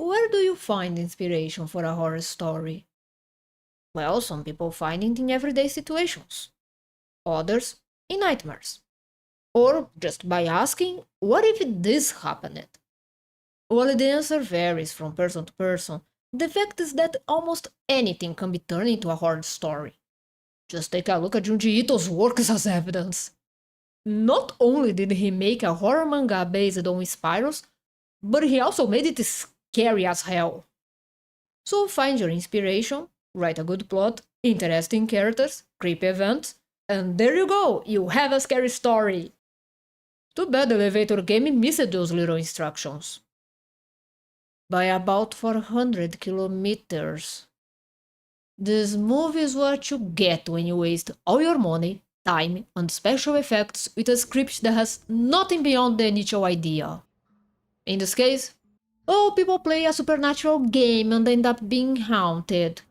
where do you find inspiration for a horror story? Well, some people find it in everyday situations, others in nightmares, or just by asking, what if this happened? While the answer varies from person to person, the fact is that almost anything can be turned into a horror story. Just take a look at Junji Ito's works as evidence. Not only did he make a horror manga based on spirals, but he also made it scary as hell. So find your inspiration, write a good plot, interesting characters, creepy events, and there you go, you have a scary story. Too bad the elevator game missed those little instructions. By about 400 kilometers. This movie is what you get when you waste all your money, time, and special effects with a script that has nothing beyond the initial idea. In this case, oh, people play a supernatural game and end up being haunted.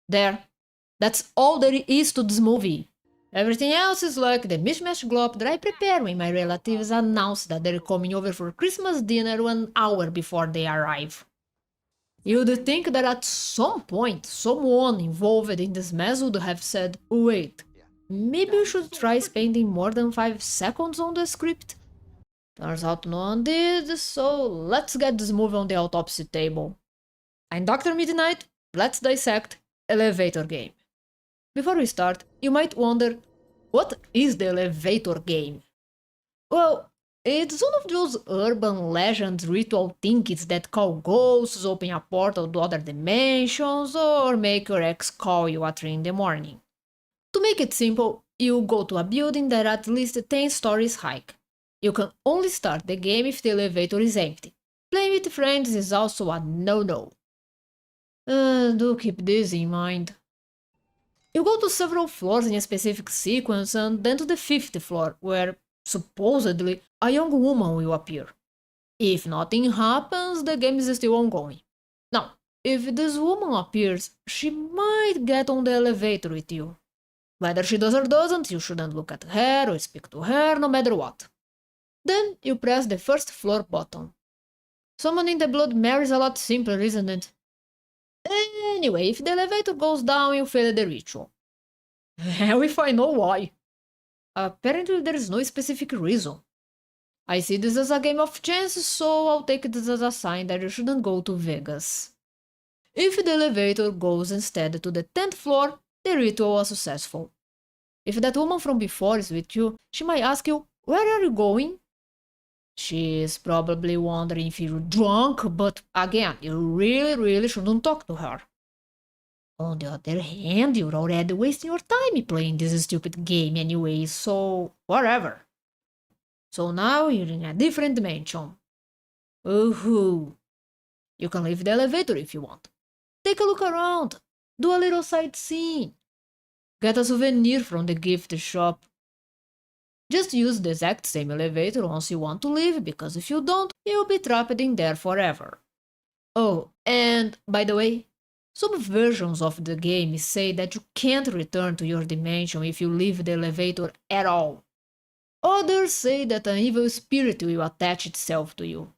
There. That's all there is to this movie. Everything else is like the mishmash glop that I prepare when my relatives announce that they're coming over for Christmas dinner 1 hour before they arrive. You'd think that at some point someone involved in this mess would have said, wait, maybe we should try spending more than 5 seconds on the script? Turns out no one did, so let's get this movie on the autopsy table. I'm Dr. Midnight, let's dissect Elevator Game. Before we start, you might wonder, what is the elevator game? Well, it's one of those urban legends ritual things that call ghosts, open a portal to other dimensions, or make your ex call you at 3 in the morning. To make it simple, you go to a building that at least 10 stories high. You can only start the game if the elevator is empty. Playing with friends is also a no-no. Do keep this in mind. You go to several floors in a specific sequence and then to the 5th floor, where, supposedly, a young woman will appear. If nothing happens, the game is still ongoing. Now, if this woman appears, she might get on the elevator with you. Whether she does or doesn't, you shouldn't look at her or speak to her, no matter what. Then you press the 1st floor button. Summoning the Blood Mary is a lot simpler, isn't it? Anyway, if the elevator goes down, you fail the ritual. Hell if I know why. Apparently there is no specific reason. I see this as a game of chance, so I'll take this as a sign that you shouldn't go to Vegas. If the elevator goes instead to the 10th floor, the ritual was successful. If that woman from before is with you, she might ask you, where are you going? She's probably wondering if you're drunk, but again, you really shouldn't talk to her. On the other hand, you're already wasting your time playing this stupid game anyway, so whatever. So now you're in a different dimension. Woohoo! You can leave the elevator if you want. Take a look around. Do a little sightseeing. Get a souvenir from the gift shop. Just use the exact same elevator once you want to leave, because if you don't, you'll be trapped in there forever. Oh, and by the way, some versions of the game say that you can't return to your dimension if you leave the elevator at all. Others say that an evil spirit will attach itself to you.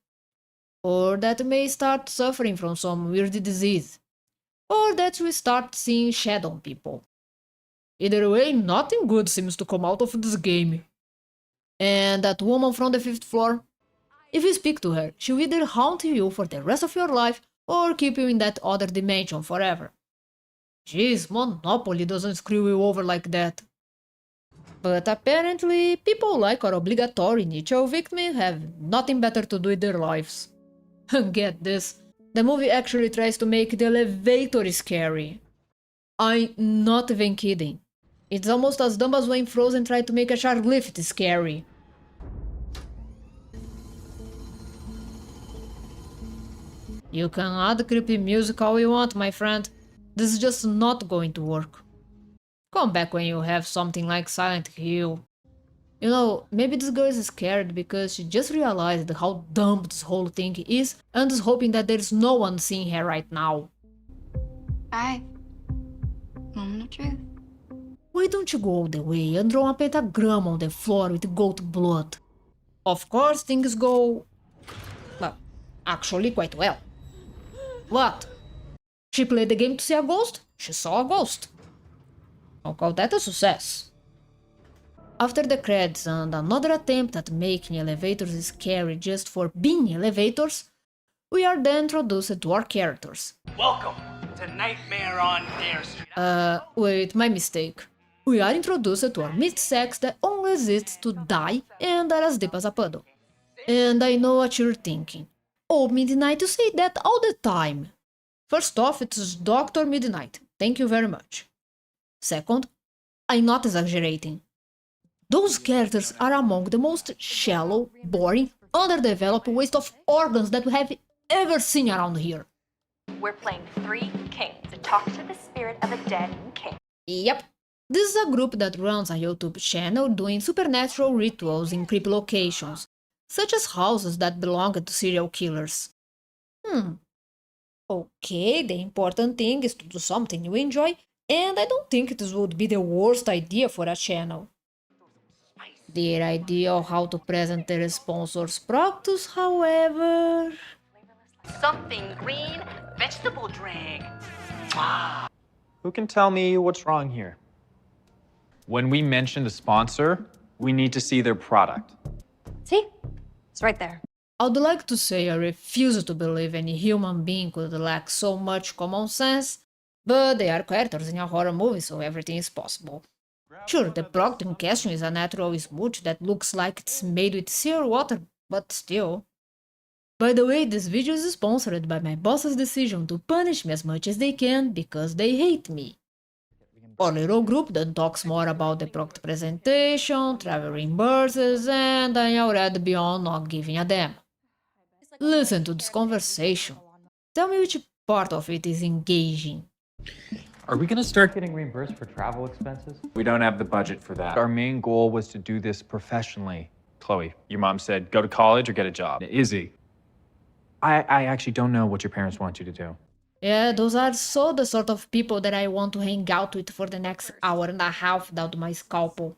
Or that you may start suffering from some weird disease. Or that you start seeing shadow people. Either way, nothing good seems to come out of this game. And that woman from the 5th floor? If you speak to her, she'll either haunt you for the rest of your life or keep you in that other dimension forever. Jeez, Monopoly doesn't screw you over like that. But apparently, people like our obligatory initial victim have nothing better to do with their lives. Get this, the movie actually tries to make the elevator scary. I'm not even kidding. It's almost as dumb as when Frozen tried to make a shark lift scary. You can add creepy music all you want, my friend. This is just not going to work. Come back when you have something like Silent Hill. You know, maybe this girl is scared because she just realized how dumb this whole thing is and is hoping that there's no one seeing her right now. Alright. Moment of truth. Why don't you go all the way and draw a pentagram on the floor with goat blood? Of course things go... well, actually quite well. What? She played the game to see a ghost? She saw a ghost. I'll call that a success. After the credits and another attempt at making elevators scary just for being elevators, we are then introduced to our characters. Welcome to Nightmare on Dare Street. Wait, my mistake. We are introduced to our mid-sex that only exists to die and are as deep as a puddle. And I know what you're thinking. Oh, Midnight, you say that all the time. First off, it's Dr. Midnight. Thank you very much. Second, I'm not exaggerating. Those characters are among the most shallow, boring, underdeveloped waste of organs that we have ever seen around here. We're playing Three Kings to talk to the spirit of a dead king. Yep. This is a group that runs a YouTube channel doing supernatural rituals in creepy locations, such as houses that belong to serial killers. Okay, the important thing is to do something you enjoy, and I don't think this would be the worst idea for a channel. Their idea of how to present their sponsors' products, however... Something green, vegetable drink. Who can tell me what's wrong here? When we mention a sponsor, we need to see their product. See? It's right there. I'd like to say I refuse to believe any human being could lack so much common sense, but they are characters in a horror movie, so everything is possible. Sure, the product in question is a natural smooch that looks like it's made with seawater, but still. By the way, this video is sponsored by my boss's decision to punish me as much as they can because they hate me. Our little group then talks more about the product presentation, travel reimburses, and I'm already beyond not giving a damn. Listen to this conversation. Tell me which part of it is engaging. Are we gonna start getting reimbursed for travel expenses? We don't have the budget for that. Our main goal was to do this professionally. Chloe, your mom said go to college or get a job. Izzy, I actually don't know what your parents want you to do. Yeah, those are so the sort of people that I want to hang out with for the next hour and a half without my scalpel.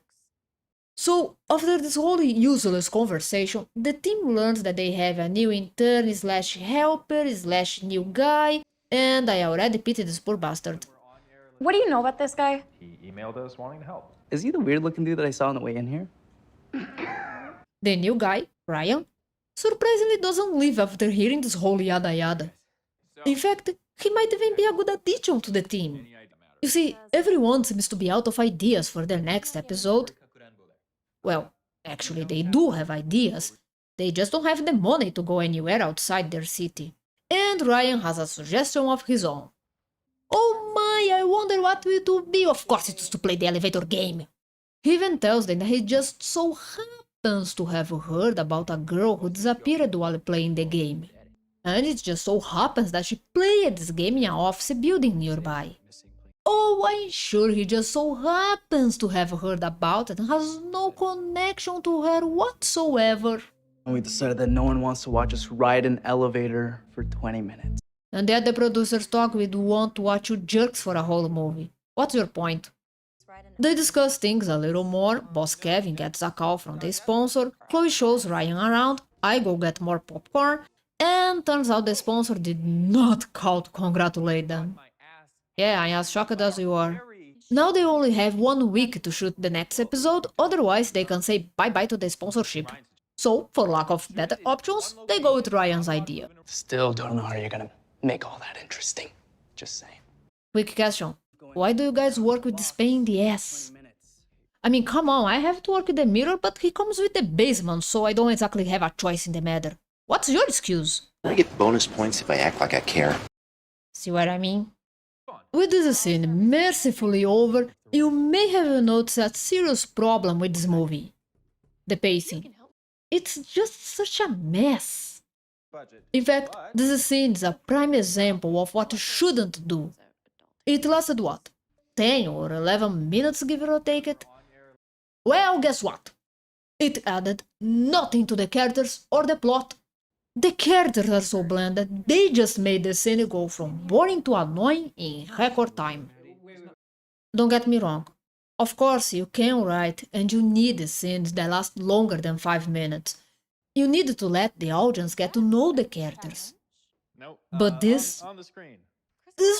So, after this whole useless conversation, the team learns that they have a new intern slash helper slash new guy, and I already pity this poor bastard. What do you know about this guy? He emailed us wanting to help. Is he the weird looking dude that I saw on the way in here? The new guy, Ryan, surprisingly doesn't leave after hearing this whole yada yada. In fact, he might even be a good addition to the team. You see, everyone seems to be out of ideas for their next episode. Well, actually they do have ideas, they just don't have the money to go anywhere outside their city. And Ryan has a suggestion of his own. Oh my, I wonder what it will be. Of course it's to play the elevator game. He even tells them that he just so happens to have heard about a girl who disappeared while playing the game. And it just so happens that she played this game in an office building nearby. Oh, I'm sure he just so happens to have heard about it and has no connection to her whatsoever. And we decided that no one wants to watch us ride an elevator for 20 minutes. And then the producers talk we'd want to watch you jerks for a whole movie. What's your point? They discuss things a little more, Boss Kevin gets a call from the sponsor, Chloe shows Ryan around, I go get more popcorn, and turns out the sponsor did not call to congratulate them. Yeah, I'm as shocked as you are. Now they only have 1 week to shoot the next episode, otherwise they can say bye-bye to the sponsorship. So, for lack of better options, they go with Ryan's idea. Still don't know how you're gonna make all that interesting. Just saying. Quick question. Why do you guys work with this pain in the ass? I mean, come on, I have to work with the mirror, but he comes with the basement, so I don't exactly have a choice in the matter. What's your excuse? I get bonus points if I act like I care. See what I mean? With this scene mercifully over, you may have noticed a serious problem with this movie. The pacing. It's just such a mess. In fact, this scene is a prime example of what you shouldn't do. It lasted what? 10 or 11 minutes, give or take it? Well, guess what? It added nothing to the characters or the plot. The characters are so bland that they just made the scene go from boring to annoying in record time. Don't get me wrong. Of course, you can write and you need scenes that last longer than 5 minutes. You need to let the audience get to know the characters. Nope. But this on the screen.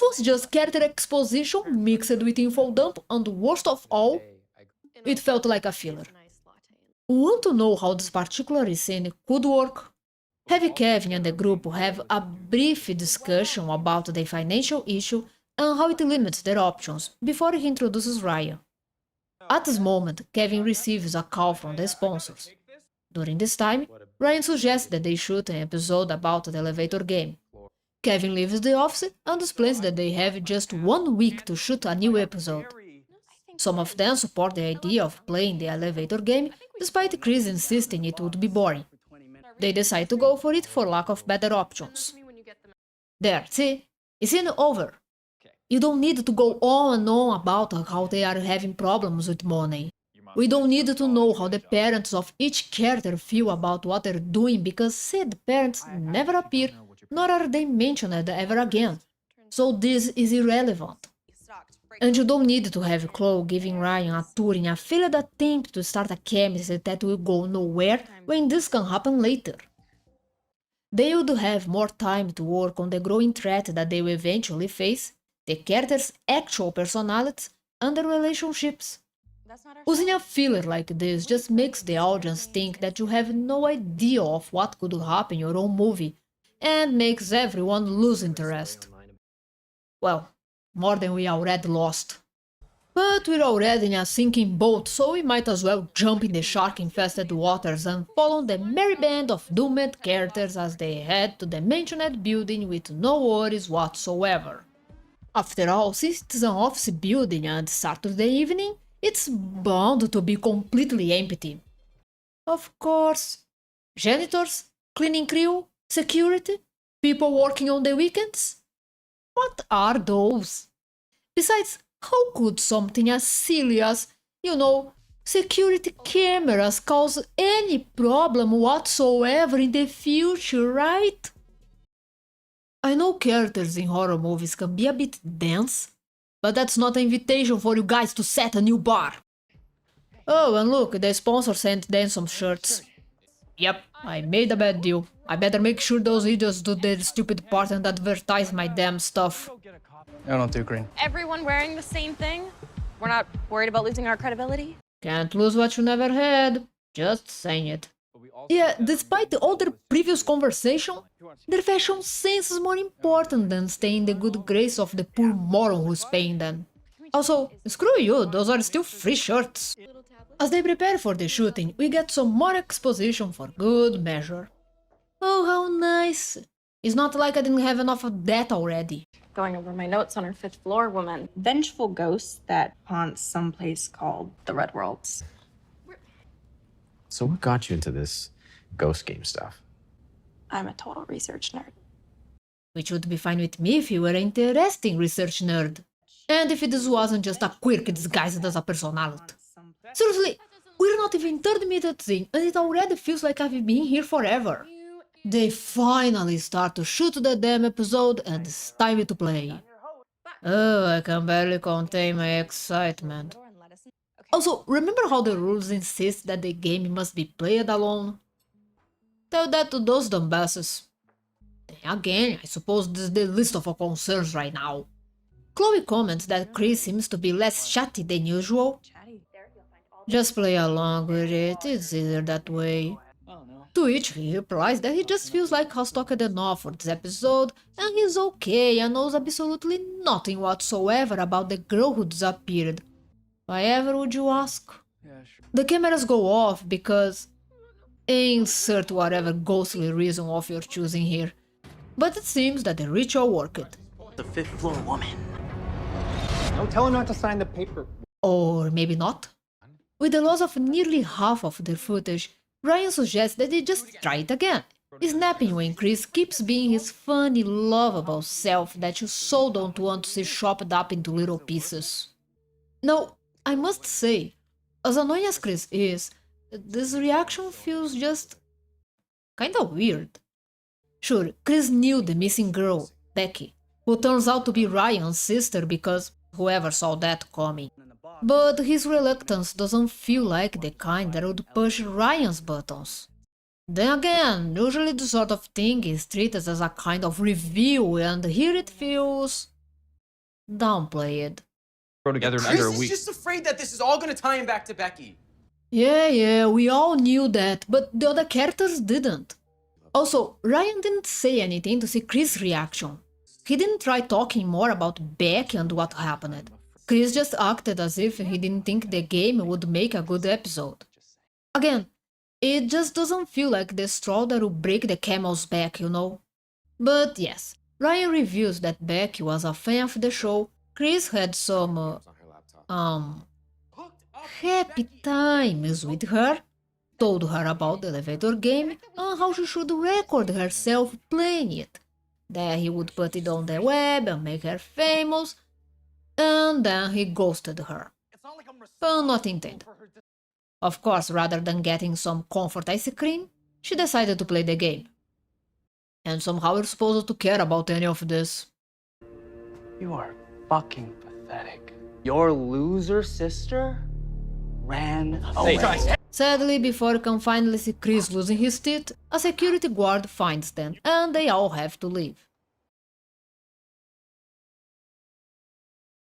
was just character exposition mixed with info dump, and worst of all, it felt like a filler. Want to know how this particular scene could work? Have Kevin and the group have a brief discussion about the financial issue and how it limits their options before he introduces Ryan. At this moment, Kevin receives a call from the sponsors. During this time, Ryan suggests that they shoot an episode about the elevator game. Kevin leaves the office and explains that they have just 1 week to shoot a new episode. Some of them support the idea of playing the elevator game, despite Chris insisting it would be boring. They decide to go for it for lack of better options. There, see? It's over. You don't need to go on and on about how they are having problems with money. We don't need to know how the parents of each character feel about what they're doing because said parents never appear, nor are they mentioned ever again. So this is irrelevant. And you don't need to have Chloe giving Ryan a tour in a failed attempt to start a chemistry that will go nowhere when this can happen later. They would have more time to work on the growing threat that they will eventually face, the characters' actual personalities, and their relationships. Using a filler like this just makes the audience think that you have no idea of what could happen in your own movie, and makes everyone lose interest. Well, more than we already lost. But we're already in a sinking boat, so we might as well jump in the shark-infested waters and follow the merry band of doomed characters as they head to the mentioned building with no worries whatsoever. After all, since it's an office building and Saturday evening, it's bound to be completely empty. Of course, janitors, cleaning crew, security, people working on the weekends? What are those? Besides, how could something as silly as, security cameras cause any problem whatsoever in the future, right? I know characters in horror movies can be a bit dense, but that's not an invitation for you guys to set a new bar. Oh, and look, the sponsor sent them some shirts. Yep, I made a bad deal. I better make sure those idiots do their stupid part and advertise my damn stuff. I don't do green. Everyone wearing the same thing? We're not worried about losing our credibility? Can't lose what you never had. Just saying it. Yeah, despite all their previous conversation, their fashion sense is more important than staying in the good grace of the poor moron who's paying them. Also, screw you, those are still free shirts. As they prepare for the shooting, we get some more exposition for good measure. Oh, how nice. It's not like I didn't have enough of that already. Going over my notes on our 5th floor woman. Vengeful ghost that haunts some place called the Red Worlds. So what got you into this ghost game stuff? I'm a total research nerd. Which would be fine with me if you were an interesting research nerd. And if this wasn't just a quirk disguised as a personality. Seriously, we're not even 30 minutes in, and it already feels like I've been here forever. They finally start to shoot the damn episode, and it's time to play. Oh, I can barely contain my excitement. Also, remember how the rules insist that the game must be played alone? Tell that to those dumbasses. Then again, I suppose this is the least of our concerns right now. Chloe comments that Chris seems to be less chatty than usual. Just play along with it, it's easier that way. To which he replies that he just feels like he's talked enough for this episode, and he's okay and knows absolutely nothing whatsoever about the girl who disappeared. Why ever would you ask? Yeah, sure. The cameras go off because... insert whatever ghostly reason of your choosing here. But it seems that the ritual worked. The 5th floor woman. Don't tell him not to sign the paper. Or maybe not. With the loss of nearly half of their footage, Ryan suggests that they just try it again, snapping when Chris keeps being his funny, lovable self that you so don't want to see chopped up into little pieces. Now, I must say, as annoying as Chris is, this reaction feels just kinda weird. Sure, Chris knew the missing girl, Becky, who turns out to be Ryan's sister because whoever saw that coming. But his reluctance doesn't feel like the kind that would push Ryan's buttons. Then again, usually this sort of thing is treated as a kind of review, and here it feels downplayed. Grow together in Chris under a is week. just afraid that this is all gonna tie him back to Becky. Yeah, we all knew that, but the other characters didn't. Also, Ryan didn't say anything to see Chris' reaction. He didn't try talking more about Becky and what happened. Chris just acted as if he didn't think the game would make a good episode. Again, it just doesn't feel like the straw that will break the camel's back, you know? But yes, Ryan reveals that Becky was a fan of the show. Chris had some, happy times with her, told her about the elevator game and how she should record herself playing it. That he would put it on the web and make her famous, and then he ghosted her. Pun not intended. Of course, rather than getting some comfort ice cream, she decided to play the game. And somehow we're supposed to care about any of this. You are fucking pathetic. Your loser sister ran away. Sadly, before you can finally see Chris losing his teeth, a security guard finds them, and they all have to leave.